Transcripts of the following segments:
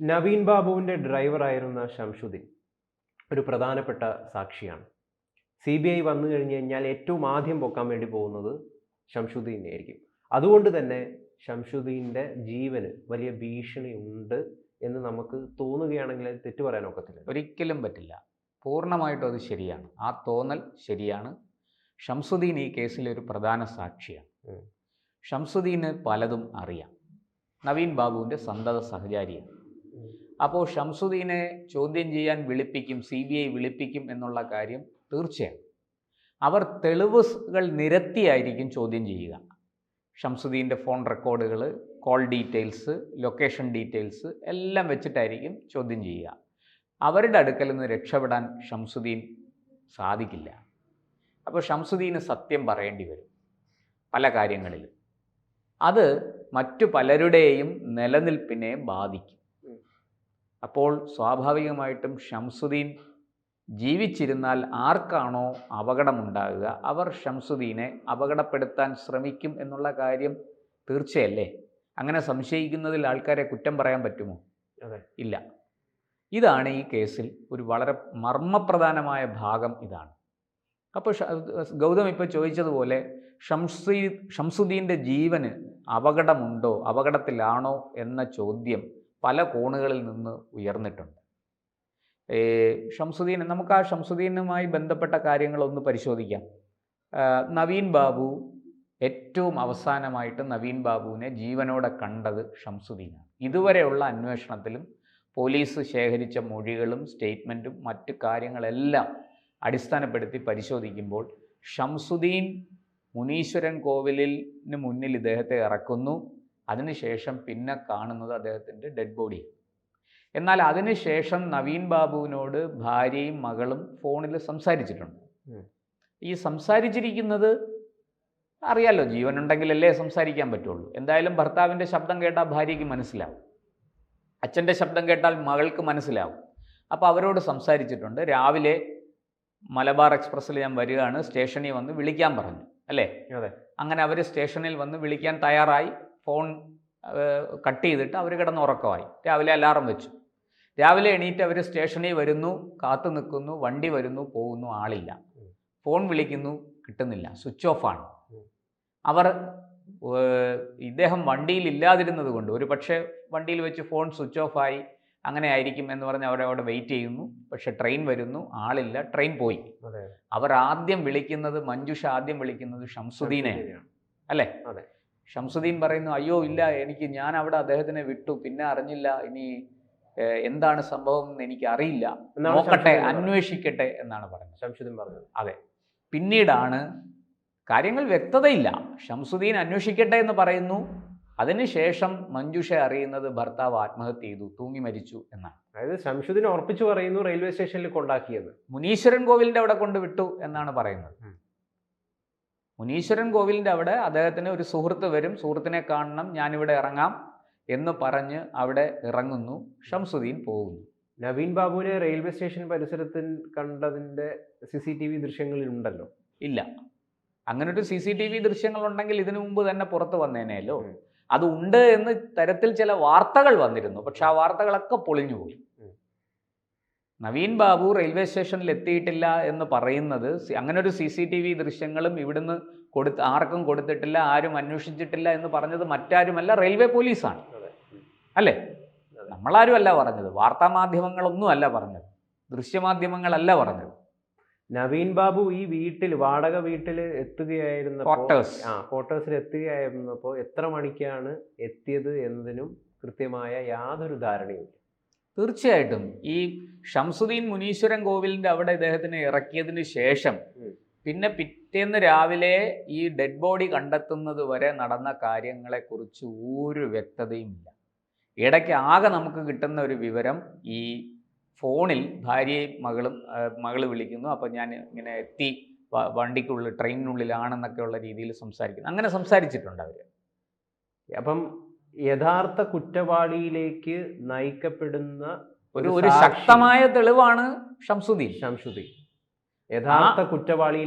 നവീൻ ബാബുവിൻ്റെ ഡ്രൈവറായിരുന്ന ഷംസുദ്ദീൻ ഒരു പ്രധാനപ്പെട്ട സാക്ഷിയാണ്. CBI വന്നു കഴിഞ്ഞ് കഴിഞ്ഞാൽ ഏറ്റവും ആദ്യം പൊക്കാൻ വേണ്ടി പോകുന്നത് ഷംസുദ്ദീനെ ആയിരിക്കും. അതുകൊണ്ട് തന്നെ ഷംസുദ്ദീൻ്റെ ജീവന് വലിയ ഭീഷണി ഉണ്ട് എന്ന് നമുക്ക് തോന്നുകയാണെങ്കിൽ അത് തെറ്റു പറയാൻ ഒക്കത്തില്ല. ഒരിക്കലും പറ്റില്ല. പൂർണ്ണമായിട്ടും അത് ശരിയാണ്. ആ തോന്നൽ ശരിയാണ്. ഷംസുദ്ദീൻ ഈ കേസിലെ ഒരു പ്രധാന സാക്ഷിയാണ്. ഷംസുദ്ദീന് പലതും അറിയാം. നവീൻ ബാബുവിൻ്റെ സന്തത സഹചാരിയാണ്. അപ്പോൾ ഷംസുദ്ദീനെ ചോദ്യം ചെയ്യാൻ വിളിപ്പിക്കും, CBI വിളിപ്പിക്കും എന്നുള്ള കാര്യം തീർച്ചയാണ്. അവർ തെളിവുകൾ നിരത്തിയായിരിക്കും ചോദ്യം ചെയ്യുക. ഷംസുദ്ദീൻ്റെ ഫോൺ റെക്കോർഡുകൾ, കോൾ ഡീറ്റെയിൽസ്, ലൊക്കേഷൻ ഡീറ്റെയിൽസ് എല്ലാം വെച്ചിട്ടായിരിക്കും ചോദ്യം ചെയ്യുക. അവരുടെ അടുക്കൽ നിന്ന് രക്ഷപ്പെടാൻ ഷംസുദ്ദീൻ സാധിക്കില്ല. അപ്പോൾ ഷംസുദ്ദീന് സത്യം പറയേണ്ടി വരും പല കാര്യങ്ങളിലും. അത് മറ്റു പലരുടെയും നിലനിൽപ്പിനെ ബാധിക്കും. അപ്പോൾ സ്വാഭാവികമായിട്ടും ഷംസുദ്ദീൻ ജീവിച്ചിരുന്നാൽ ആർക്കാണോ അപകടമുണ്ടാകുക അവർ ഷംസുദ്ദീനെ അപകടപ്പെടുത്താൻ ശ്രമിക്കും എന്നുള്ള കാര്യം തീർച്ചയല്ലേ? അങ്ങനെ സംശയിക്കുന്നതിൽ ആൾക്കാരെ കുറ്റം പറയാൻ പറ്റുമോ? ഇല്ല. ഇതാണ് ഈ കേസിൽ ഒരു വളരെ മർമ്മപ്രധാനമായ ഭാഗം ഇതാണ്. അപ്പോൾ ഗൗതം ഇപ്പോൾ ചോദിച്ചതുപോലെ ഷംസുദ്ദീൻ്റെ ജീവന് അപകടമുണ്ടോ, അപകടത്തിലാണോ എന്ന ചോദ്യം പല കോണുകളിൽ നിന്ന് ഉയർന്നിട്ടുണ്ട്. ഷംസുദ്ദീൻ, നമുക്ക് ആ ഷംസുദ്ദീനുമായി ബന്ധപ്പെട്ട കാര്യങ്ങളൊന്ന് പരിശോധിക്കാം. നവീൻ ബാബു ഏറ്റവും അവസാനമായിട്ട് നവീൻ ബാബുവിനെ ജീവനോടെ കണ്ടത് ഷംസുദ്ദീനാണ്. ഇതുവരെയുള്ള അന്വേഷണത്തിലും പോലീസ് ശേഖരിച്ച മൊഴികളും സ്റ്റേറ്റ്മെൻറ്റും മറ്റു കാര്യങ്ങളെല്ലാം അടിസ്ഥാനപ്പെടുത്തി പരിശോധിക്കുമ്പോൾ ഷംസുദ്ദീൻ മുനീശ്വരൻ കോവിലിന് മുന്നിൽ ഇദ്ദേഹത്തെ ഇറക്കുന്നു. അതിനുശേഷം പിന്നെ കാണുന്നത് അദ്ദേഹത്തിൻ്റെ ഡെഡ് ബോഡി. എന്നാൽ അതിനുശേഷം നവീൻ ബാബുവിനോട് ഭാര്യയും മകളും ഫോണിൽ സംസാരിച്ചിട്ടുണ്ട്. ഈ സംസാരിച്ചിരിക്കുന്നത് അറിയാലോ, ജീവനുണ്ടെങ്കിലല്ലേ സംസാരിക്കാൻ പറ്റുള്ളൂ. എന്തായാലും ഭർത്താവിൻ്റെ ശബ്ദം കേട്ടാൽ ഭാര്യയ്ക്ക് മനസ്സിലാവും, അച്ഛൻ്റെ ശബ്ദം കേട്ടാൽ മകൾക്ക് മനസ്സിലാവും. അപ്പോൾ അവരോട് സംസാരിച്ചിട്ടുണ്ട്. രാവിലെ മലബാർ എക്സ്പ്രസ്സിൽ ഞാൻ വരികയാണ്, സ്റ്റേഷനിൽ വന്ന് വിളിക്കാൻ പറഞ്ഞു, അല്ലേ? അതെ. അങ്ങനെ അവർ സ്റ്റേഷനിൽ വന്ന് വിളിക്കാൻ തയ്യാറായി. ഫോൺ കട്ട് ചെയ്തിട്ട് അവർ കിടന്നുറക്കമായി. രാവിലെ അലാറം വെച്ചു. രാവിലെ എണീറ്റ് അവർ സ്റ്റേഷനിൽ വരുന്നു, കാത്തു നിൽക്കുന്നു, വണ്ടി വരുന്നു, പോകുന്നു, ആളില്ല. ഫോൺ വിളിക്കുന്നു, കിട്ടുന്നില്ല, സ്വിച്ച് ഓഫാണ്. അവർ ഇദ്ദേഹം വണ്ടിയിൽ ഇല്ലാതിരുന്നത് കൊണ്ട് ഒരു പക്ഷേ വണ്ടിയിൽ വെച്ച് ഫോൺ സ്വിച്ച് ഓഫായി, അങ്ങനെ ആയിരിക്കും എന്ന് പറഞ്ഞ് അവരവിടെ വെയിറ്റ് ചെയ്യുന്നു. പക്ഷെ ട്രെയിൻ വരുന്നു, ആളില്ല, ട്രെയിൻ പോയി. അവർ ആദ്യം വിളിക്കുന്നത്, മഞ്ജുഷ ആദ്യം വിളിക്കുന്നത് ഷംസുദ്ദീനെയാണ്, അല്ലേ? ഷംസുദ്ദീൻ പറയുന്നു, അയ്യോ ഇല്ല, ഞാൻ അവിടെ അദ്ദേഹത്തിനെ വിട്ടു, പിന്നെ അറിഞ്ഞില്ല, ഇനി എന്താണ് സംഭവം എന്ന് എനിക്ക് അറിയില്ല, നോക്കട്ടെ, അന്വേഷിക്കട്ടെ എന്നാണ് പറഞ്ഞത്. ഷംസുദ്ദീൻ പറഞ്ഞത്. അതെ. പിന്നീടാണ് കാര്യങ്ങൾ വ്യക്തതയില്ല. ഷംസുദ്ദീൻ അന്വേഷിക്കട്ടെ എന്ന് പറയുന്നു. അതിനുശേഷം മഞ്ജുഷ അറിയുന്നത് ഭർത്താവ് ആത്മഹത്യ ചെയ്തു, തൂങ്ങി മരിച്ചു എന്നാണ്. അതായത് ഷംസുദ്ദീൻ ഉറപ്പിച്ചു പറയുന്നു റെയിൽവേ സ്റ്റേഷനിൽ കൊണ്ടാക്കിയത്, മുനീശ്വരൻ കോവിലിൻ്റെ അവിടെ കൊണ്ട് വിട്ടു എന്നാണ് പറയുന്നത്. മുനീശ്വരൻ കോവിലിൻ്റെ അവിടെ അദ്ദേഹത്തിന് ഒരു സുഹൃത്ത് വരും, സുഹൃത്തിനെ കാണണം, ഞാനിവിടെ ഇറങ്ങാം എന്ന് പറഞ്ഞ് അവിടെ ഇറങ്ങുന്നു. ഷംസുദ്ദീൻ പോകുന്നു. നവീൻ ബാബുവിനെ റെയിൽവേ സ്റ്റേഷൻ പരിസരത്തിൽ കണ്ടതിൻ്റെ CCTV ദൃശ്യങ്ങളിലുണ്ടല്ലോ? ഇല്ല. അങ്ങനൊരു CCTV ദൃശ്യങ്ങളുണ്ടെങ്കിൽ ഇതിനു മുമ്പ് തന്നെ പുറത്ത് വന്നേനെയല്ലോ. അത് ഉണ്ട് എന്ന് തരത്തിൽ ചില വാർത്തകൾ വന്നിരുന്നു. പക്ഷെ ആ വാർത്തകളൊക്കെ പൊളിഞ്ഞുപോയി. നവീൻ ബാബു റെയിൽവേ സ്റ്റേഷനിൽ എത്തിയിട്ടില്ല എന്ന് പറയുന്നത്, അങ്ങനെ ഒരു CCTV ദൃശ്യങ്ങളും ഇവിടുന്ന് ആർക്കും കൊടുത്തിട്ടില്ല, ആരും അന്വേഷിച്ചിട്ടില്ല എന്ന് പറഞ്ഞത് മറ്റാരുമല്ല, റെയിൽവേ പോലീസാണ്, അല്ലേ? നമ്മളാരും അല്ല പറഞ്ഞത്, വാർത്താമാധ്യമങ്ങളൊന്നും അല്ല പറഞ്ഞത്, ദൃശ്യമാധ്യമങ്ങളല്ല പറഞ്ഞത്. നവീൻ ബാബു ഈ വീട്ടിൽ, വാടക വീട്ടിൽ എത്തുകയായിരുന്നപ്പോൾ, ക്വാർട്ടേഴ്സിൽ എത്തുകയായിരുന്നപ്പോൾ എത്ര മണിക്കാണ് എത്തിയത് എന്നതിനും കൃത്യമായ യാതൊരു ധാരണയും. തീർച്ചയായിട്ടും ഈ ഷംസുദ്ദീൻ മുനീശ്വരൻ കോവിലിൻ്റെ അവിടെ ഇദ്ദേഹത്തിനെ ഇറക്കിയതിന് ശേഷം പിന്നെ പിറ്റേന്ന് രാവിലെ ഈ ഡെഡ് ബോഡി കണ്ടെത്തുന്നത് വരെ നടന്ന കാര്യങ്ങളെക്കുറിച്ച് ഒരു വ്യക്തതയുമില്ല. ഇടയ്ക്ക് ആകെ നമുക്ക് കിട്ടുന്ന ഒരു വിവരം, ഈ ഫോണിൽ ഭാര്യയും മകള് വിളിക്കുന്നു, അപ്പോൾ ഞാൻ ഇങ്ങനെ എത്തി, വണ്ടിക്കുള്ളിൽ, ട്രെയിനിനുള്ളിലാണെന്നൊക്കെയുള്ള രീതിയിൽ സംസാരിക്കുന്നു. അങ്ങനെ സംസാരിച്ചിട്ടുണ്ട് അവർ. അപ്പം യഥാർത്ഥ കുറ്റവാളിയിലേക്ക് നയിക്കപ്പെടുന്ന ഒരു ശക്തമായ തെളിവാണ് ഷംസുദ്ദീൻ. യഥാർത്ഥ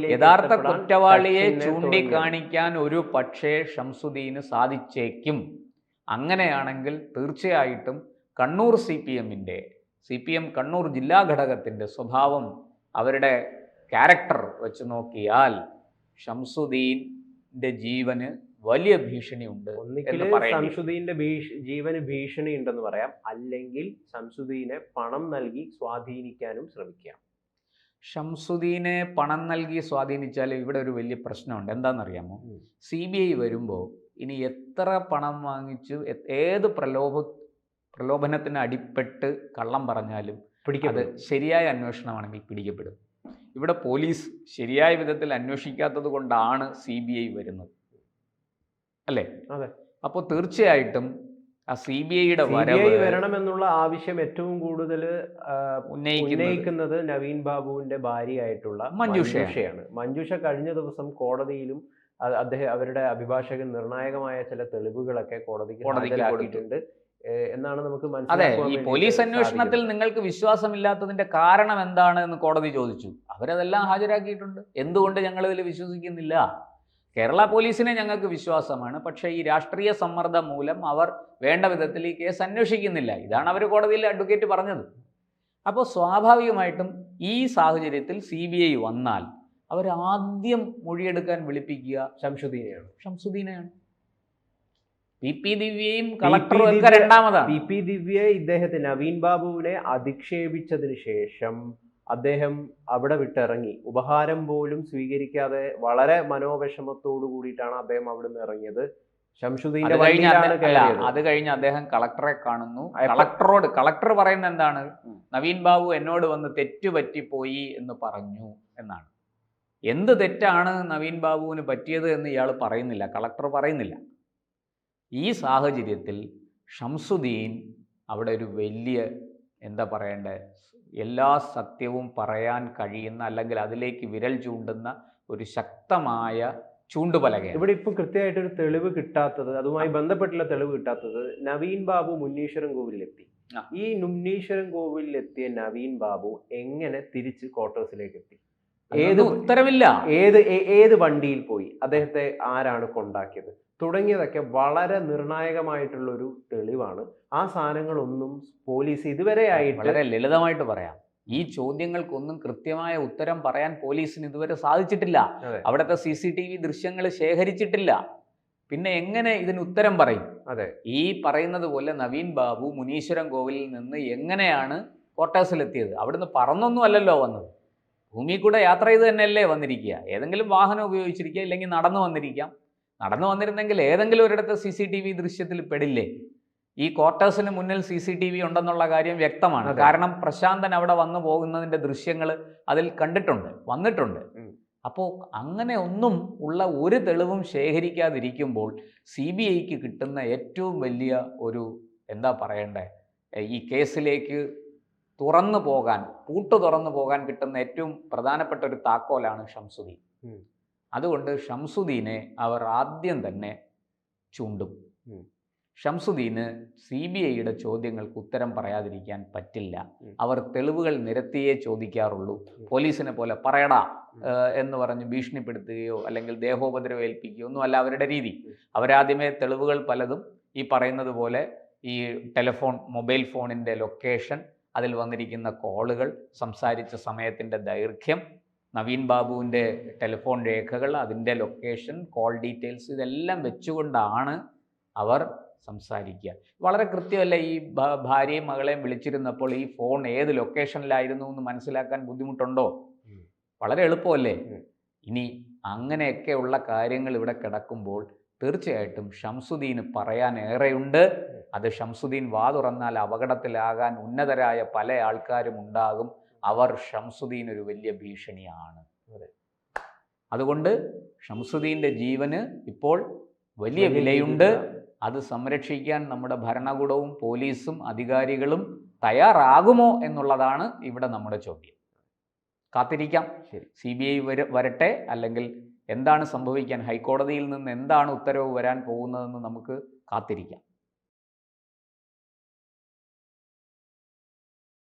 കുറ്റവാളിയെ ചൂണ്ടിക്കാണിക്കാൻ ഒരു പക്ഷേ ഷംസുദ്ദീന് സാധിച്ചേക്കും. അങ്ങനെയാണെങ്കിൽ തീർച്ചയായിട്ടും കണ്ണൂർ CPM കണ്ണൂർ ജില്ലാ ഘടകത്തിൻ്റെ സ്വഭാവം, അവരുടെ ക്യാരക്ടർ വെച്ച് നോക്കിയാൽ ഷംസുദ്ദീൻ്റെ ജീവന് വലിയ ഭീഷണിയുണ്ട് ഒന്നിക്കൽ എന്ന് പറയേണ്ടി വരും. ശംസുദ്ദീന്റെ ജീവന് ഭീഷണി ഉണ്ടെന്ന് പറയാം, അല്ലെങ്കിൽ ശംസുദ്ദീനെ പണം നൽകി സ്വാധീനിക്കാനും ശ്രമിക്കാം. ഷംസുദ്ദീനെ പണം നൽകി സ്വാധീനിച്ചാൽ ഇവിടെ ഒരു വലിയ പ്രശ്നമുണ്ട്. എന്താണെന്നറിയാമോ? CBI വരുമ്പോൾ ഇനി എത്ര പണം വാങ്ങിച്ചു ഏത് പ്രലോഭനത്തിന് അടിപ്പെട്ട് കള്ളം പറഞ്ഞാലും അത് ശരിയായ അന്വേഷണമാണെങ്കിൽ പിടിക്കപ്പെടും. ഇവിടെ പോലീസ് ശരിയായ വിധത്തിൽ അന്വേഷിക്കാത്തത് കൊണ്ടാണ് CBI വരുന്നത്, അല്ലേ? അതെ. അപ്പോൾ തീർച്ചയായിട്ടും ആ CBIയുടെ വരവ് വരണമെന്നുള്ള ആവശ്യം ഏറ്റവും കൂടുതൽ ഉന്നയിക്കുന്നത് നവീൻ ബാബുവിന്റെ ഭാര്യയായിട്ടുള്ള മഞ്ജുഷയാണ്. മഞ്ജുഷ കഴിഞ്ഞ ദിവസം കോടതിയിലും അവരുടെ അഭിഭാഷകൻ നിർണായകമായ ചില തെളിവുകളൊക്കെ കോടതിക്ക് ഹാജരാക്കിയിട്ടുണ്ട് എന്നാണ് നമുക്ക് മനസ്സിലാക്കാൻ. ഈ പോലീസ് അന്വേഷണത്തിൽ നിങ്ങൾക്ക് വിശ്വാസമില്ലാത്തതിന്റെ കാരണം എന്താണ് എന്ന് കോടതി ചോദിച്ചു. അവരതെല്ലാം ഹാജരാക്കിയിട്ടുണ്ട്. എന്തുകൊണ്ട് ഞങ്ങൾ ഇതിൽ വിശ്വസിക്കുന്നില്ല? കേരള പോലീസിനെ ഞങ്ങൾക്ക് വിശ്വാസമാണ്, പക്ഷേ ഈ രാഷ്ട്രീയ സമ്മർദ്ദം മൂലം അവർ വേണ്ട വിധത്തിൽ ഈ കേസ് അന്വേഷിക്കുന്നില്ല. ഇതാണ് അവർ കോടതിയിൽ അഡ്വക്കേറ്റ് പറഞ്ഞത്. അപ്പോൾ സ്വാഭാവികമായിട്ടും ഈ സാഹചര്യത്തിൽ CBI വന്നാൽ അവർ ആദ്യം മൊഴിയെടുക്കാൻ വിളിപ്പിക്കുക ഷംസുദ്ദീനെയാണ്. PP ദിവ്യയും കളക്ടറും ഒക്കെ രണ്ടാമതാണ്. PP ദിവ്യ ഇദ്ദേഹത്തെ നവീൻ ബാബുവിനെ അധിക്ഷേപിച്ചതിന് ശേഷം അദ്ദേഹം അവിടെ വിട്ടിറങ്ങി. ഉപഹാരം പോലും സ്വീകരിക്കാതെ വളരെ മനോവിഷമത്തോടു കൂടിയിട്ടാണ് അദ്ദേഹം അവിടെ നിന്ന് ഇറങ്ങിയത്. ഷംസുദ്ദീന്റെ അത് കഴിഞ്ഞ് അദ്ദേഹം കളക്ടറെ കാണുന്നു. കളക്ടർ പറയുന്നത് എന്താണ്? നവീൻ ബാബു എന്നോട് വന്ന് തെറ്റുപറ്റിപ്പോയി എന്ന് പറഞ്ഞു എന്നാണ്. എന്ത് തെറ്റാണ് നവീൻ ബാബുവിന് പറ്റിയത് എന്ന് ഇയാൾ പറയുന്നില്ല, കളക്ടർ പറയുന്നില്ല. ഈ സാഹചര്യത്തിൽ ഷംസുദ്ദീൻ അവിടെ ഒരു വലിയ എന്താ പറയണ്ടേ, എല്ലാ സത്യവും പറയാൻ കഴിയുന്ന, അല്ലെങ്കിൽ അതിലേക്ക് വിരൽ ചൂണ്ടുന്ന ഒരു ശക്തമായ ചൂണ്ടുപലകയാണ്. ഇവിടെ ഇപ്പം കൃത്യമായിട്ടൊരു തെളിവ് കിട്ടാത്തത്, അതുമായി ബന്ധപ്പെട്ടുള്ള തെളിവ് കിട്ടാത്തത്, നവീൻ ബാബു മുനീശ്വരൻ കോവിലെത്തി. ഈ മുനീശ്വരൻ കോവിലെത്തിയ നവീൻ ബാബു എങ്ങനെ തിരിച്ച് ക്വാർട്ടേഴ്സിലേക്ക് എത്തി? ഉത്തരവില്ല. ഏത് വണ്ടിയിൽ പോയി? അദ്ദേഹത്തെ ആരാണ് കൊണ്ടാക്കിയത്? തുടങ്ങിയതൊക്കെ വളരെ നിർണായകമായിട്ടുള്ള ഒരു തെളിവാണ്. ആ സാധനങ്ങളൊന്നും പോലീസ് ഇതുവരെ ആയിട്ട്, വളരെ ലളിതമായിട്ട് പറയാം, ഈ ചോദ്യങ്ങൾക്കൊന്നും കൃത്യമായ ഉത്തരം പറയാൻ പോലീസിന് ഇതുവരെ സാധിച്ചിട്ടില്ല. അവിടുത്തെ CCTV ദൃശ്യങ്ങൾ ശേഖരിച്ചിട്ടില്ല. പിന്നെ എങ്ങനെ ഇതിന് ഉത്തരം പറയും? അതെ, ഈ പറയുന്നത് പോലെ നവീൻ ബാബു മുനീശ്വരൻ കോവിലിൽ നിന്ന് എങ്ങനെയാണ് ക്വാർട്ടേഴ്സിലെത്തിയത്? അവിടുന്ന് പറന്നൊന്നും അല്ലല്ലോ വന്നത്, ഭൂമിയിൽ കൂടെ യാത്ര ചെയ്ത് തന്നെയല്ലേ വന്നിരിക്കുക. ഏതെങ്കിലും വാഹനം ഉപയോഗിച്ചിരിക്കുക, ഇല്ലെങ്കിൽ നടന്നു വന്നിരിക്കാം. നടന്നു വന്നിരുന്നെങ്കിൽ ഏതെങ്കിലും ഒരിടത്ത് CCTV ദൃശ്യത്തിൽ പെടില്ലേ? ഈ ക്വാർട്ടേഴ്സിന് മുന്നിൽ CCTV ഉണ്ടെന്നുള്ള കാര്യം വ്യക്തമാണ്. കാരണം പ്രശാന്തൻ അവിടെ വന്നു പോകുന്നതിൻ്റെ ദൃശ്യങ്ങൾ അതിൽ വന്നിട്ടുണ്ട്. അപ്പോൾ അങ്ങനെ ഒന്നും ഉള്ള ഒരു തെളിവും ശേഖരിക്കാതിരിക്കുമ്പോൾ CBIക്ക് കിട്ടുന്ന ഏറ്റവും വലിയ ഒരു എന്താ പറയണ്ടേ, ഈ കേസിലേക്ക് പൂട്ട് തുറന്നു പോകാൻ കിട്ടുന്ന ഏറ്റവും പ്രധാനപ്പെട്ട ഒരു താക്കോലാണ് ഷംസുദ്ദീൻ. അതുകൊണ്ട് ഷംസുദ്ദീനെ അവർ ആദ്യം തന്നെ ചൂണ്ടും. ഷംസുദ്ദീന് CBIയുടെ ചോദ്യങ്ങൾക്ക് ഉത്തരം പറയാതിരിക്കാൻ പറ്റില്ല. അവർ തെളിവുകൾ നിരത്തിയേ ചോദിക്കാറുള്ളൂ. പോലീസിനെ പോലെ പറയടാ എന്ന് പറഞ്ഞ് ഭീഷണിപ്പെടുത്തുകയോ അല്ലെങ്കിൽ ദേഹോപദ്രവം ഏൽപ്പിക്കുകയോ ഒന്നുമല്ല അവരുടെ രീതി. അവരാദ്യമേ തെളിവുകൾ പലതും ഈ പറയുന്നത് പോലെ ഈ മൊബൈൽ ഫോണിൻ്റെ ലൊക്കേഷൻ, അതിൽ വന്നിരിക്കുന്ന കോളുകൾ, സംസാരിച്ച സമയത്തിൻ്റെ ദൈർഘ്യം, നവീൻ ബാബുവിൻ്റെ ടെലിഫോൺ രേഖകൾ, അതിൻ്റെ ലൊക്കേഷൻ, കോൾ ഡീറ്റെയിൽസ്, ഇതെല്ലാം വെച്ചുകൊണ്ടാണ് അവർ സംസാരിക്കുക. വളരെ കൃത്യമല്ല. ഈ ഭാര്യയും മകളെയും വിളിച്ചിരുന്നപ്പോൾ ഈ ഫോൺ ഏത് ലൊക്കേഷനിലായിരുന്നു എന്ന് മനസ്സിലാക്കാൻ ബുദ്ധിമുട്ടുണ്ടോ? വളരെ എളുപ്പമല്ലേ? ഇനി അങ്ങനെയൊക്കെയുള്ള കാര്യങ്ങൾ ഇവിടെ കിടക്കുമ്പോൾ തീർച്ചയായിട്ടും ഷംസുദ്ദീന് പറയാൻ ഏറെയുണ്ട്. അത് ഷംസുദ്ദീൻ വാ തുറന്നാൽ അപകടത്തിലാകാൻ ഉന്നതരായ പല ആൾക്കാരും ഉണ്ടാകും. അവർ ഷംസുദ്ദീൻ ഒരു വലിയ ഭീഷണിയാണ്. അതുകൊണ്ട് ഷംസുദ്ദീൻ്റെ ജീവന് ഇപ്പോൾ വലിയ വിലയുണ്ട്. അത് സംരക്ഷിക്കാൻ നമ്മുടെ ഭരണകൂടവും പോലീസും അധികാരികളും തയ്യാറാകുമോ എന്നുള്ളതാണ് ഇവിടെ നമ്മുടെ ചോദ്യം. കാത്തിരിക്കാം. CBI വരട്ടെ, അല്ലെങ്കിൽ എന്താണ് സംഭവിക്കാൻ, ഹൈക്കോടതിയിൽ നിന്ന് എന്താണ് ഉത്തരവ് വരാൻ പോകുന്നതെന്ന് നമുക്ക് കാത്തിരിക്കാം.